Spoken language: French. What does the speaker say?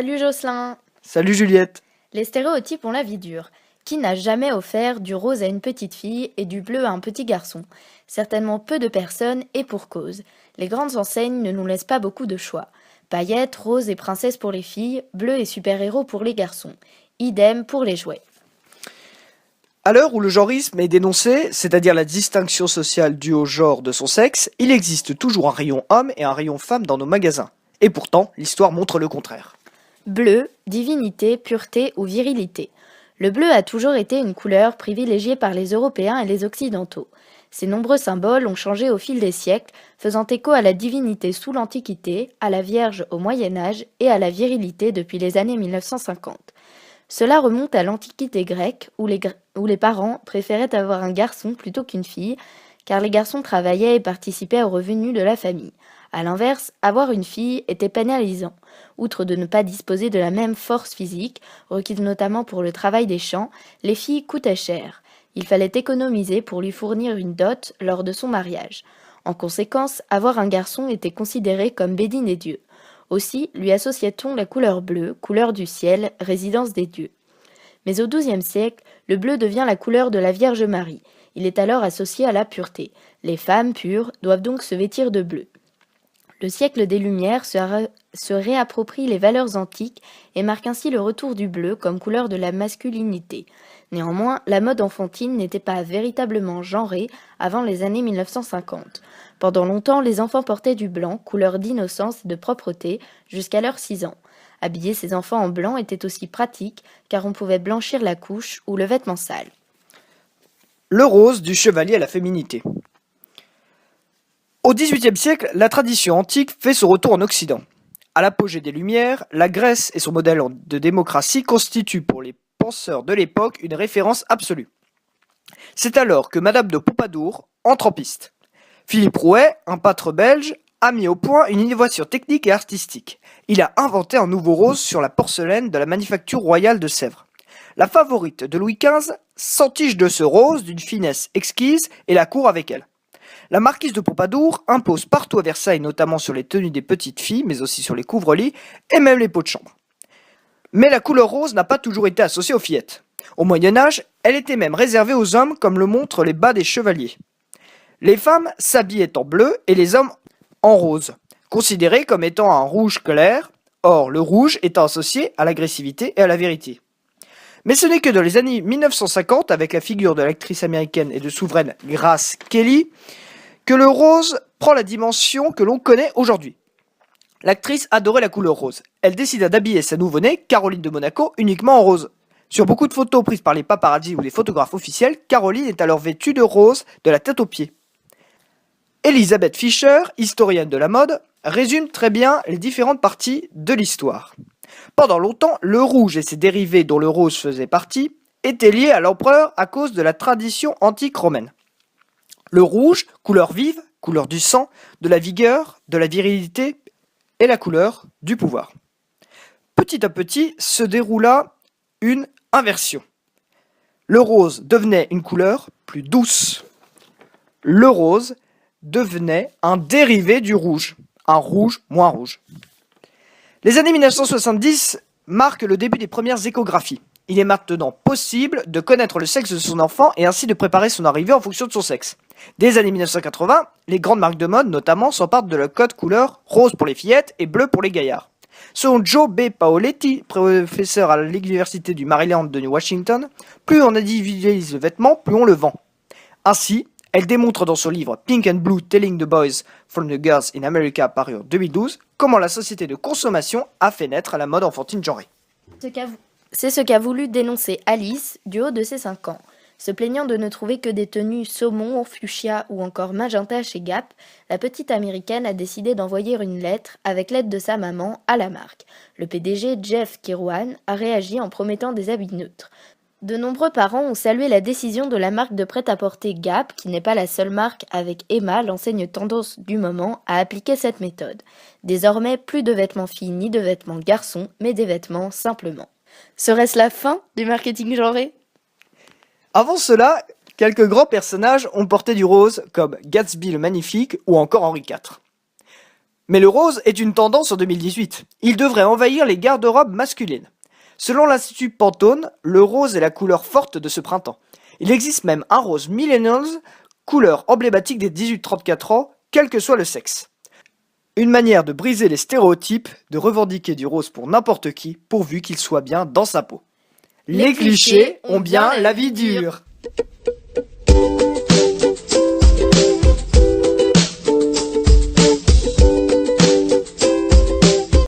Salut Jocelyn! Salut Juliette. Les stéréotypes ont la vie dure. Qui n'a jamais offert du rose à une petite fille et du bleu à un petit garçon? Certainement peu de personnes et pour cause. Les grandes enseignes ne nous laissent pas beaucoup de choix. Paillettes, roses et princesses pour les filles, bleus et super-héros pour les garçons. Idem pour les jouets. À l'heure où le genrisme est dénoncé, c'est-à-dire la distinction sociale due au genre de son sexe, il existe toujours un rayon homme et un rayon femme dans nos magasins. Et pourtant, l'histoire montre le contraire. Bleu, divinité, pureté ou virilité. Le bleu a toujours été une couleur privilégiée par les Européens et les Occidentaux. Ces nombreux symboles ont changé au fil des siècles, faisant écho à la divinité sous l'Antiquité, à la Vierge au Moyen Âge et à la virilité depuis les années 1950. Cela remonte à l'Antiquité grecque, où les parents préféraient avoir un garçon plutôt qu'une fille, car les garçons travaillaient et participaient aux revenus de la famille. À l'inverse, avoir une fille était pénalisant. Outre de ne pas disposer de la même force physique, requise notamment pour le travail des champs, les filles coûtaient cher. Il fallait économiser pour lui fournir une dot lors de son mariage. En conséquence, avoir un garçon était considéré comme bédine des dieux. Aussi lui associait-on la couleur bleue, couleur du ciel, résidence des dieux. Mais au XIIe siècle, le bleu devient la couleur de la Vierge Marie. Il est alors associé à la pureté. Les femmes pures doivent donc se vêtir de bleu. Le siècle des Lumières se réapproprie les valeurs antiques et marque ainsi le retour du bleu comme couleur de la masculinité. Néanmoins, la mode enfantine n'était pas véritablement genrée avant les années 1950. Pendant longtemps, les enfants portaient du blanc, couleur d'innocence et de propreté, jusqu'à leurs 6 ans. Habiller ses enfants en blanc était aussi pratique, car on pouvait blanchir la couche ou le vêtement sale. Le rose du chevalier à la féminité. Au XVIIIe siècle, la tradition antique fait son retour en Occident. À l'apogée des Lumières, la Grèce et son modèle de démocratie constituent pour les penseurs de l'époque une référence absolue. C'est alors que Madame de Pompadour entre en piste. Philippe Rouet, un peintre belge, a mis au point une innovation technique et artistique. Il a inventé un nouveau rose sur la porcelaine de la manufacture royale de Sèvres. La favorite de Louis XV s'entiche de ce rose d'une finesse exquise et la court avec elle. La marquise de Pompadour impose partout à Versailles, notamment sur les tenues des petites filles, mais aussi sur les couvre-lits et même les pots de chambre. Mais la couleur rose n'a pas toujours été associée aux fillettes. Au Moyen-Âge, elle était même réservée aux hommes, comme le montrent les bas des chevaliers. Les femmes s'habillaient en bleu et les hommes en rose, considérés comme étant un rouge clair, or le rouge étant associé à l'agressivité et à la vérité. Mais ce n'est que dans les années 1950, avec la figure de l'actrice américaine et de souveraine Grace Kelly, que le rose prend la dimension que l'on connaît aujourd'hui. L'actrice adorait la couleur rose. Elle décida d'habiller sa nouveau-née, Caroline de Monaco, uniquement en rose. Sur beaucoup de photos prises par les paparazzis ou les photographes officiels, Caroline est alors vêtue de rose de la tête aux pieds. Elizabeth Fisher, historienne de la mode, résume très bien les différentes parties de l'histoire. Pendant longtemps, le rouge et ses dérivés dont le rose faisait partie étaient liés à l'empereur à cause de la tradition antique romaine. Le rouge, couleur vive, couleur du sang, de la vigueur, de la virilité, et la couleur du pouvoir. Petit à petit se déroula une inversion. Le rose devenait une couleur plus douce. Le rose devenait un dérivé du rouge, un rouge moins rouge. Les années 1970 marquent le début des premières échographies. Il est maintenant possible de connaître le sexe de son enfant et ainsi de préparer son arrivée en fonction de son sexe. Dès les années 1980, les grandes marques de mode notamment s'emparent de la code couleur rose pour les fillettes et bleu pour les gaillards. Selon Joe B. Paoletti, professeur à l'université du Maryland de Washington, plus on individualise le vêtement, plus on le vend. Ainsi, elle démontre dans son livre Pink and Blue Telling the Boys from the Girls in America paru en 2012 comment la société de consommation a fait naître la mode enfantine genrée. C'est ce qu'a voulu dénoncer Alice du haut de ses 5 ans. Se plaignant de ne trouver que des tenues saumon, fuchsia ou encore magenta chez Gap, la petite américaine a décidé d'envoyer une lettre avec l'aide de sa maman à la marque. Le PDG Jeff Kirwan a réagi en promettant des habits neutres. De nombreux parents ont salué la décision de la marque de prêt-à-porter Gap, qui n'est pas la seule marque avec Emma, l'enseigne tendance du moment, à appliquer cette méthode. Désormais, plus de vêtements filles ni de vêtements garçons, mais des vêtements simplement. Serait-ce la fin du marketing genré ? Avant cela, quelques grands personnages ont porté du rose, comme Gatsby le Magnifique ou encore Henri IV. Mais le rose est une tendance en 2018. Il devrait envahir les garde-robes masculines. Selon l'Institut Pantone, le rose est la couleur forte de ce printemps. Il existe même un rose millennials, couleur emblématique des 18-34 ans, quel que soit le sexe. Une manière de briser les stéréotypes, de revendiquer du rose pour n'importe qui, pourvu qu'il soit bien dans sa peau. Les clichés ont bien la vie dure.